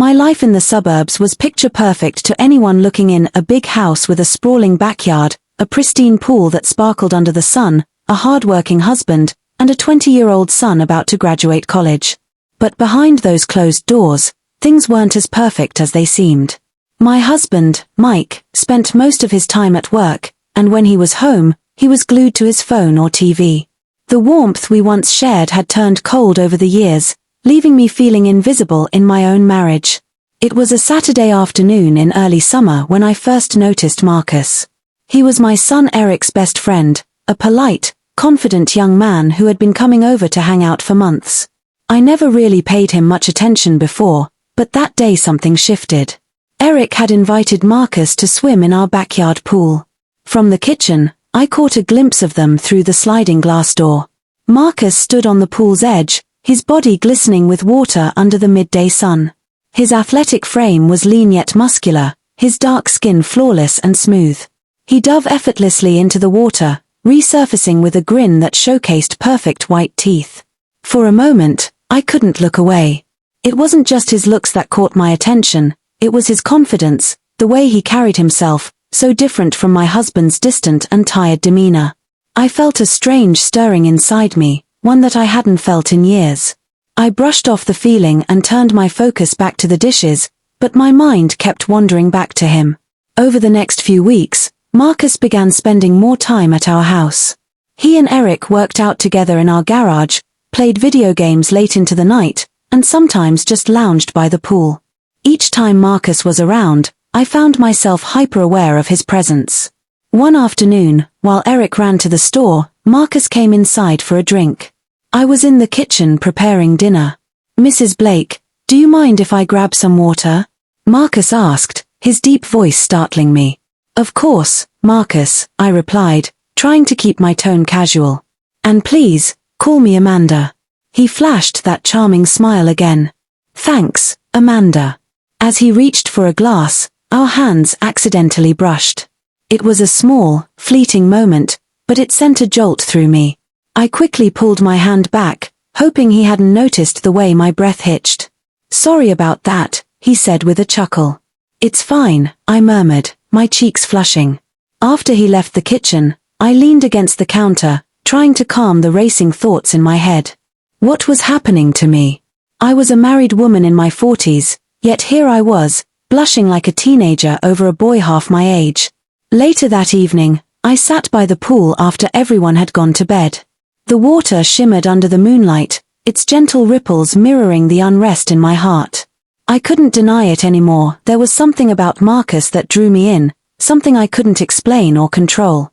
My life in the suburbs was picture perfect to anyone looking in: a big house with a sprawling backyard, a pristine pool that sparkled under the sun, a hard-working husband, and a 20-year-old son about to graduate college. But behind those closed doors, things weren't as perfect as they seemed. My husband, Mike, spent most of his time at work, and when he was home, he was glued to his phone or TV. The warmth we once shared had turned cold over the years, leaving me feeling invisible in my own marriage. It was a Saturday afternoon in early summer when I first noticed Marcus. He was my son Eric's best friend, a polite, confident young man who had been coming over to hang out for months. I never really paid him much attention before, but that day something shifted. Eric had invited Marcus to swim in our backyard pool. From the kitchen, I caught a glimpse of them through the sliding glass door. Marcus stood on the pool's edge, his body glistening with water under the midday sun. His athletic frame was lean yet muscular, his dark skin flawless and smooth. He dove effortlessly into the water, resurfacing with a grin that showcased perfect white teeth. For a moment, I couldn't look away. It wasn't just his looks that caught my attention, it was his confidence, the way he carried himself, so different from my husband's distant and tired demeanor. I felt a strange stirring inside me, one that I hadn't felt in years. I brushed off the feeling and turned my focus back to the dishes, but my mind kept wandering back to him. Over the next few weeks, Marcus began spending more time at our house. He and Eric worked out together in our garage, played video games late into the night, and sometimes just lounged by the pool. Each time Marcus was around, I found myself hyper-aware of his presence. One afternoon, while Eric ran to the store, Marcus came inside for a drink. I was in the kitchen preparing dinner. "Mrs. Blake, do you mind if I grab some water?" Marcus asked, his deep voice startling me. "Of course, Marcus," I replied, trying to keep my tone casual. "And please, call me Amanda." He flashed that charming smile again. "Thanks, Amanda." As he reached for a glass, our hands accidentally brushed. It was a small, fleeting moment, but it sent a jolt through me. I quickly pulled my hand back, hoping he hadn't noticed the way my breath hitched. "Sorry about that," he said with a chuckle. "It's fine," I murmured, my cheeks flushing. After he left the kitchen, I leaned against the counter, trying to calm the racing thoughts in my head. What was happening to me? I was a married woman in my 40s, yet here I was, blushing like a teenager over a boy half my age. Later that evening, I sat by the pool after everyone had gone to bed. The water shimmered under the moonlight, its gentle ripples mirroring the unrest in my heart. I couldn't deny it anymore. There was something about Marcus that drew me in, something I couldn't explain or control.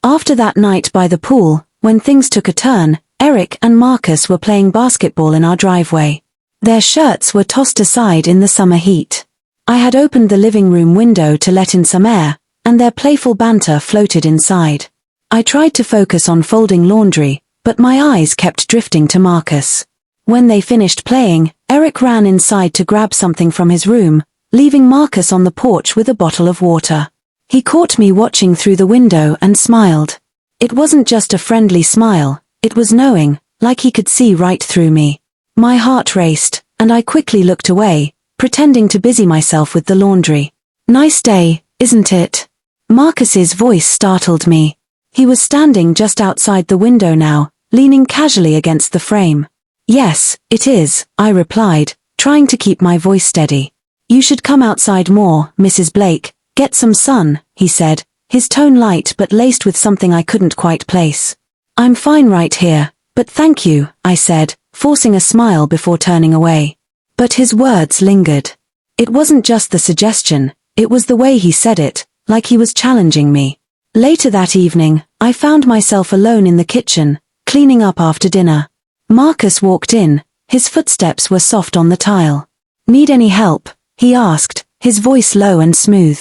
After that night by the pool, when things took a turn, Eric and Marcus were playing basketball in our driveway. Their shirts were tossed aside in the summer heat. I had opened the living room window to let in some air, and their playful banter floated inside. I tried to focus on folding laundry, but my eyes kept drifting to Marcus. When they finished playing, Eric ran inside to grab something from his room, leaving Marcus on the porch with a bottle of water. He caught me watching through the window and smiled. It wasn't just a friendly smile, it was knowing, like he could see right through me. My heart raced, and I quickly looked away, pretending to busy myself with the laundry. "Nice day, isn't it?" Marcus's voice startled me. He was standing just outside the window now, leaning casually against the frame. "Yes, it is," I replied, trying to keep my voice steady. "You should come outside more, Mrs. Blake, get some sun," he said, his tone light but laced with something I couldn't quite place. "I'm fine right here, but thank you," I said, forcing a smile before turning away. But his words lingered. It wasn't just the suggestion, it was the way he said it, like he was challenging me. Later that evening, I found myself alone in the kitchen, cleaning up after dinner. Marcus walked in, his footsteps were soft on the tile. "Need any help?" he asked, his voice low and smooth.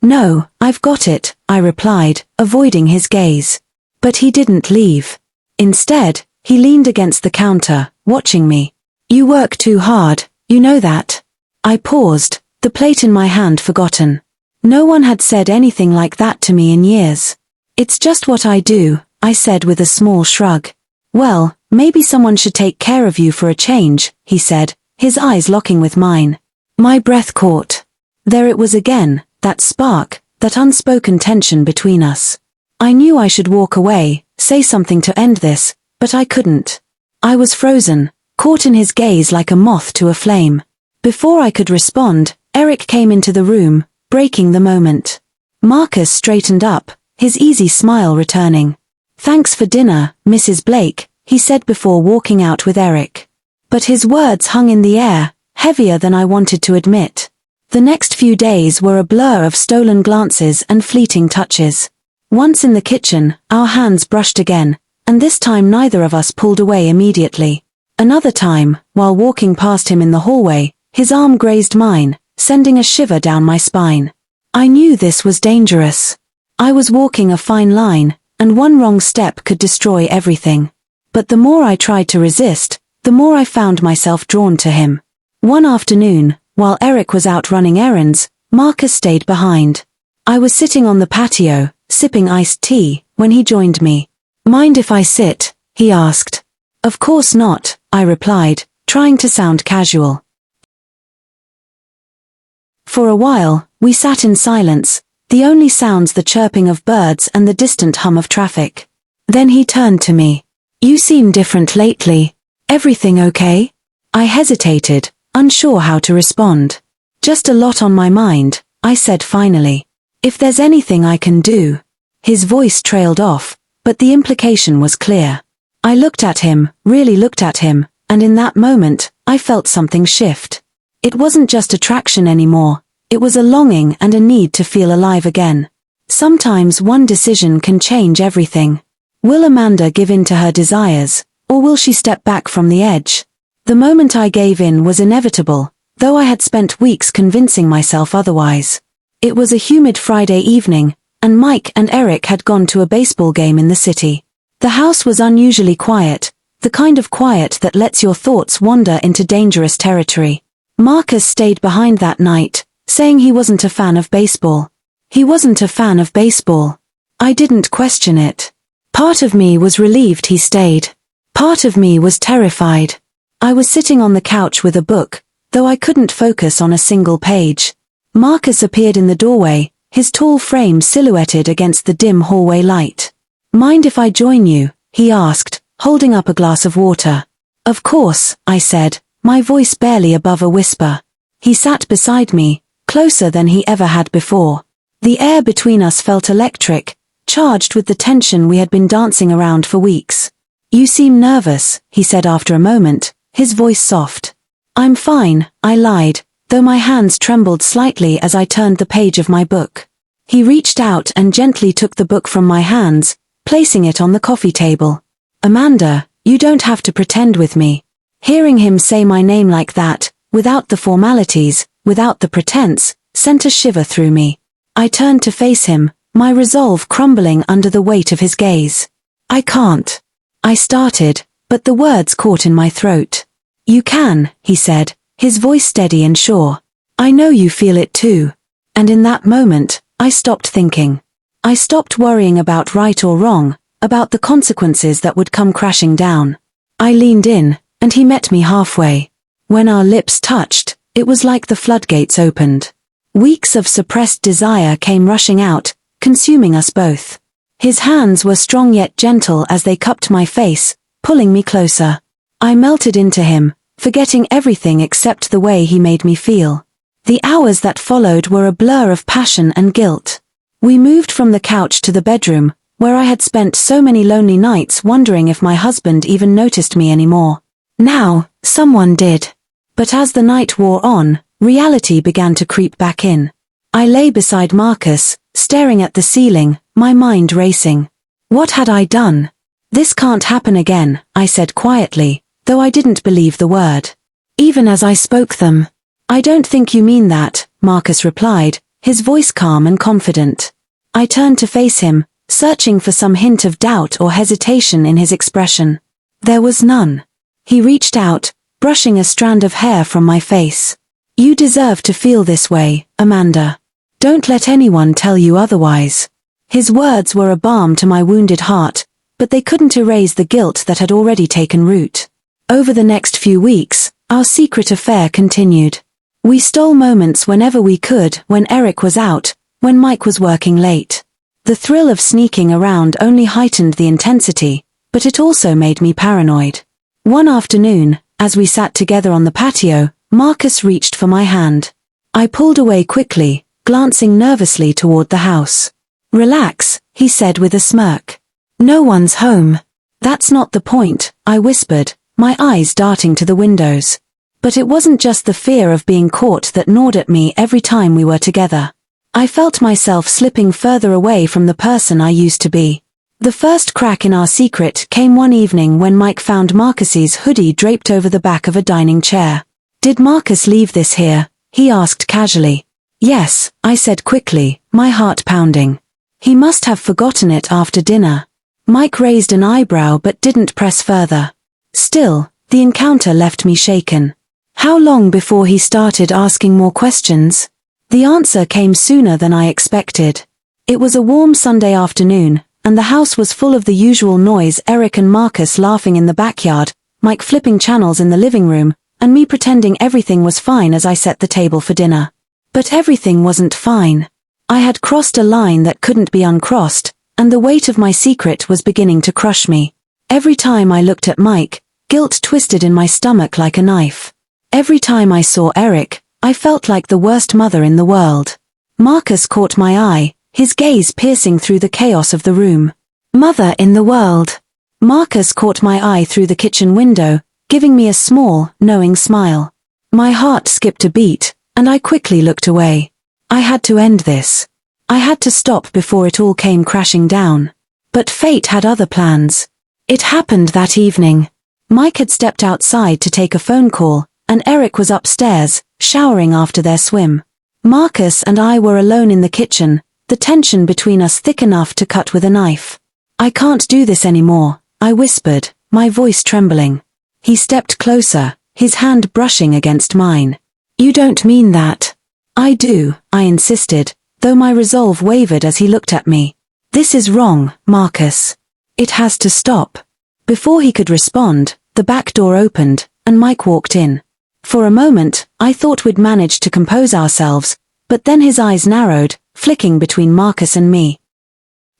"No, I've got it," I replied, avoiding his gaze. But he didn't leave. Instead, he leaned against the counter, watching me. "You work too hard, you know that." I paused, the plate in my hand forgotten. No one had said anything like that to me in years. "It's just what I do," I said with a small shrug. "Well, Maybe someone should take care of you for a change, he said, his eyes locking with mine. My breath caught. There it was again, that spark, that unspoken tension between us. I knew I should walk away, say something to end this, but I couldn't. I was frozen, caught in his gaze like a moth to a flame. Before I could respond, Eric came into the room, breaking the moment. Marcus straightened up, his easy smile returning. Thanks for dinner, Mrs. Blake, he said before walking out with Eric. But his words hung in the air, heavier than I wanted to admit. The next few days were a blur of stolen glances and fleeting touches. Once in the kitchen, our hands brushed again, and this time neither of us pulled away immediately. Another time, while walking past him in the hallway, his arm grazed mine, sending a shiver down my spine. I knew this was dangerous. I was walking a fine line, and one wrong step could destroy everything. But the more I tried to resist, the more I found myself drawn to him. One afternoon, while Eric was out running errands, Marcus stayed behind. I was sitting on the patio, sipping iced tea, when he joined me. Mind if I sit? He asked. Of course not, I replied, trying to sound casual. For a while, we sat in silence, the only sounds the chirping of birds and the distant hum of traffic. Then he turned to me. You seem different lately. Everything okay? I hesitated, unsure how to respond. Just a lot on my mind, I said finally. If there's anything I can do. His voice trailed off, but the implication was clear. I looked at him, really looked at him, and in that moment, I felt something shift. It wasn't just attraction anymore, it was a longing and a need to feel alive again. Sometimes one decision can change everything. Will Amanda give in to her desires, or will she step back from the edge? The moment I gave in was inevitable, though I had spent weeks convincing myself otherwise. It was a humid Friday evening, and Mike and Eric had gone to a baseball game in the city. The house was unusually quiet, the kind of quiet that lets your thoughts wander into dangerous territory. Marcus stayed behind that night, saying he wasn't a fan of baseball. He wasn't a fan of baseball. I didn't question it. Part of me was relieved he stayed. Part of me was terrified. I was sitting on the couch with a book, though I couldn't focus on a single page. Marcus appeared in the doorway, his tall frame silhouetted against the dim hallway light. Mind if I join you? He asked, holding up a glass of water. Of course, I said, my voice barely above a whisper. He sat beside me, closer than he ever had before. The air between us felt electric, charged with the tension we had been dancing around for weeks. You seem nervous, he said after a moment, his voice soft. I'm fine, I lied, though my hands trembled slightly as I turned the page of my book. He reached out and gently took the book from my hands, placing it on the coffee table. Amanda, you don't have to pretend with me. Hearing him say my name like that, without the formalities, without the pretense, sent a shiver through me. I turned to face him, my resolve crumbling under the weight of his gaze. I can't. I started, but the words caught in my throat. You can, he said, his voice steady and sure. I know you feel it too. And in that moment, I stopped thinking. I stopped worrying about right or wrong, about the consequences that would come crashing down. I leaned in, and he met me halfway. When our lips touched, it was like the floodgates opened. Weeks of suppressed desire came rushing out, consuming us both. His hands were strong yet gentle as they cupped my face, pulling me closer. I melted into him, forgetting everything except the way he made me feel. The hours that followed were a blur of passion and guilt. We moved from the couch to the bedroom, where I had spent so many lonely nights wondering if my husband even noticed me anymore. Now, someone did. But as the night wore on, reality began to creep back in. I lay beside Marcus, staring at the ceiling, my mind racing. What had I done? This can't happen again, I said quietly, though I didn't believe the word. Even as I spoke them. I don't think you mean that, Marcus replied, his voice calm and confident. I turned to face him, searching for some hint of doubt or hesitation in his expression. There was none. He reached out, brushing a strand of hair from my face. You deserve to feel this way, Amanda. Don't let anyone tell you otherwise. His words were a balm to my wounded heart, but they couldn't erase the guilt that had already taken root. Over the next few weeks, our secret affair continued. We stole moments whenever we could, when Eric was out, when Mike was working late. The thrill of sneaking around only heightened the intensity, but it also made me paranoid. One afternoon, as we sat together on the patio, Marcus reached for my hand. I pulled away quickly, glancing nervously toward the house. "Relax," he said with a smirk. "No one's home." "That's not the point," I whispered, my eyes darting to the windows. But it wasn't just the fear of being caught that gnawed at me every time we were together. I felt myself slipping further away from the person I used to be. The first crack in our secret came one evening when Mike found Marcus's hoodie draped over the back of a dining chair. "Did Marcus leave this here?" he asked casually. "Yes," I said quickly, my heart pounding. "He must have forgotten it after dinner." Mike raised an eyebrow but didn't press further. Still, the encounter left me shaken. How long before he started asking more questions? The answer came sooner than I expected. It was a warm Sunday afternoon, and the house was full of the usual noise: Eric and Marcus laughing in the backyard, Mike flipping channels in the living room, and me pretending everything was fine as I set the table for dinner. But everything wasn't fine. I had crossed a line that couldn't be uncrossed, and the weight of my secret was beginning to crush me. Every time I looked at Mike, guilt twisted in my stomach like a knife. Every time I saw Eric, I felt like the worst mother in the world. Marcus caught my eye, his gaze piercing through the chaos of the room. Mother in the world. Marcus caught my eye through the kitchen window, giving me a small, knowing smile. My heart skipped a beat, and I quickly looked away. I had to end this. I had to stop before it all came crashing down. But fate had other plans. It happened that evening. Mike had stepped outside to take a phone call, and Eric was upstairs, showering after their swim. Marcus and I were alone in the kitchen, the tension between us thick enough to cut with a knife. "I can't do this anymore," I whispered, my voice trembling. He stepped closer, his hand brushing against mine. "You don't mean that." "I do," I insisted, though my resolve wavered as he looked at me. "This is wrong, Marcus. It has to stop." Before he could respond, the back door opened, and Mike walked in. For a moment, I thought we'd managed to compose ourselves, but then his eyes narrowed, flicking between Marcus and me.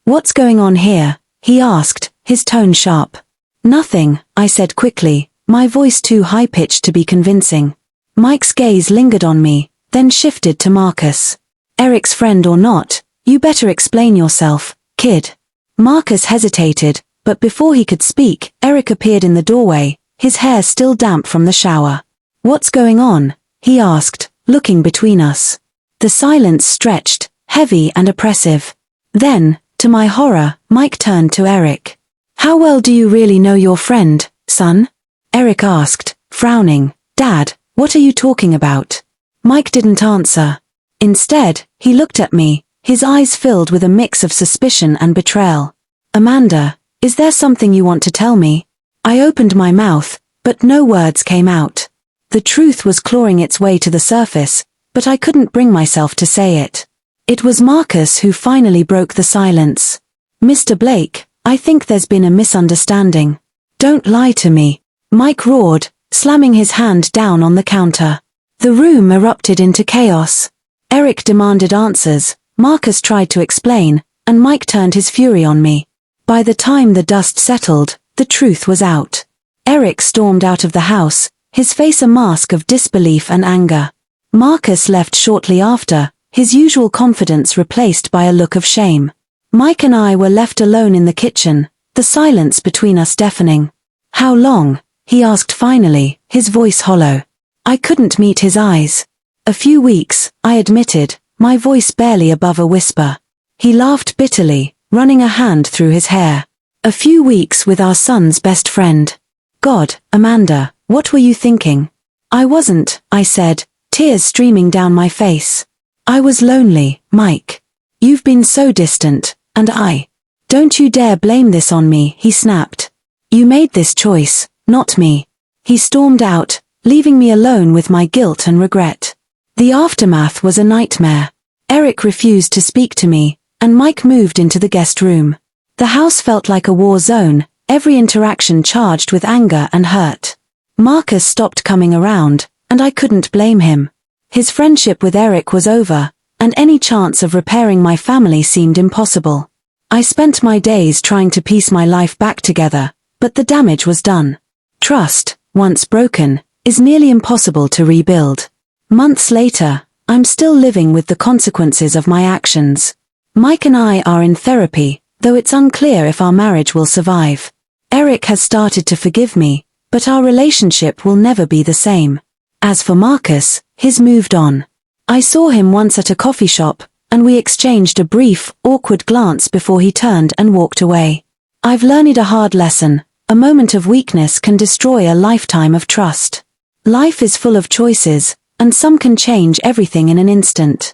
"What's going on here?" he asked, his tone sharp. "Nothing," I said quickly, my voice too high-pitched to be convincing. Mike's gaze lingered on me, then shifted to Marcus. "Eric's friend or not, you better explain yourself, kid." Marcus hesitated, but before he could speak, Eric appeared in the doorway, his hair still damp from the shower. "What's going on?" he asked, looking between us. The silence stretched, heavy and oppressive. Then, to my horror, Mike turned to Eric. "How well do you really know your friend, son?" Eric asked, frowning. "Dad, what are you talking about?" Mike didn't answer. Instead, he looked at me, his eyes filled with a mix of suspicion and betrayal. "Amanda, is there something you want to tell me?" I opened my mouth, but no words came out. The truth was clawing its way to the surface, but I couldn't bring myself to say it. It was Marcus who finally broke the silence. "Mr. Blake, I think there's been a misunderstanding." "Don't lie to me," Mike roared, slamming his hand down on the counter. The room erupted into chaos. Eric demanded answers, Marcus tried to explain, and Mike turned his fury on me. By the time the dust settled, the truth was out. Eric stormed out of the house, his face a mask of disbelief and anger. Marcus left shortly after, his usual confidence replaced by a look of shame. Mike and I were left alone in the kitchen, the silence between us deafening. "How long?" he asked finally, his voice hollow. I couldn't meet his eyes. "A few weeks," I admitted, my voice barely above a whisper. He laughed bitterly, running a hand through his hair. "A few weeks with our son's best friend. God, Amanda, what were you thinking?" "I wasn't," I said, tears streaming down my face. "I was lonely, Mike. You've been so distant, and I. Don't you dare blame this on me," he snapped. "You made this choice, not me." He stormed out, leaving me alone with my guilt and regret. The aftermath was a nightmare. Eric refused to speak to me, and Mike moved into the guest room. The house felt like a war zone, every interaction charged with anger and hurt. Marcus stopped coming around, and I couldn't blame him. His friendship with Eric was over, and any chance of repairing my family seemed impossible. I spent my days trying to piece my life back together, but the damage was done. Trust, once broken, is nearly impossible to rebuild. Months later, I'm still living with the consequences of my actions. Mike and I are in therapy, though it's unclear if our marriage will survive. Eric has started to forgive me, but our relationship will never be the same. As for Marcus, he's moved on. I saw him once at a coffee shop, and we exchanged a brief, awkward glance before he turned and walked away. I've learned a hard lesson. A moment of weakness can destroy a lifetime of trust. Life is full of choices, and some can change everything in an instant.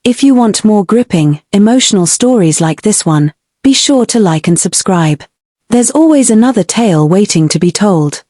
If you want more gripping, emotional stories like this one, be sure to like and subscribe. There's always another tale waiting to be told.